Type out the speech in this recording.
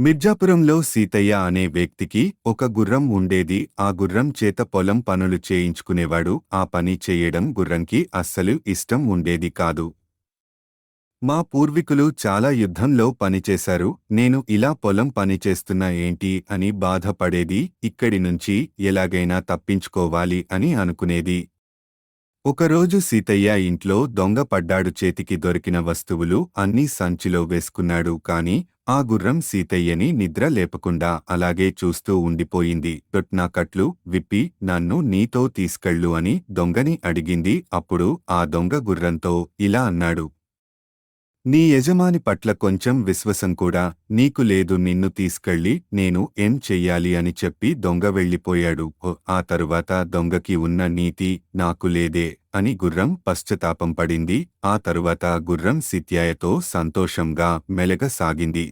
మిర్జాపురంలో సీతయ్య అనే వ్యక్తికి ఒక గుర్రం ఉండేది. ఆ గుర్రం చేత పొలం పనులు చేయించుకునేవాడు. ఆ పని చెయ్యడం గుర్రంకి అస్సలు ఇష్టం ఉండేది కాదు. మా పూర్వీకులు చాలా యుద్ధంలో పనిచేశారు. నేను ఇలా పొలం పని చేస్తున్నా ఏంటి అని బాధపడేది. ఇక్కడి నుంచి ఎలాగైనా తప్పించుకోవాలి అని అనుకునేది. ఒకరోజు సీతయ్య ఇంట్లో దొంగ పడ్డాడు. చేతికి దొరికిన వస్తువులు అన్నీ సంచిలో వేసుకున్నాడు. కాని ఆ గుర్రం సీతయ్యని నిద్ర లేపకుండా అలాగే చూస్తూ ఉండిపోయింది. నా కట్లు విప్పి నన్ను నీతో తీసుకెళ్ళు అని దొంగని అడిగింది. అప్పుడు ఆ దొంగ గుర్రంతో ఇలా అన్నాడు. నీ యజమాని పట్ల కొంచెం విశ్వాసం కూడా నీకు లేదు. నిన్ను తీసుకెళ్ళి నేను ఏం చెయ్యాలి అని చెప్పి దొంగ వెళ్ళిపోయాడు. ఆ తరువాత దొంగకి ఉన్న నీతి నాకు లేదే అని గుర్రం పశ్చాత్తాపం పడింది. ఆ తరువాత గుర్రం సీతయ్యతో సంతోషంగా మెలగసాగింది.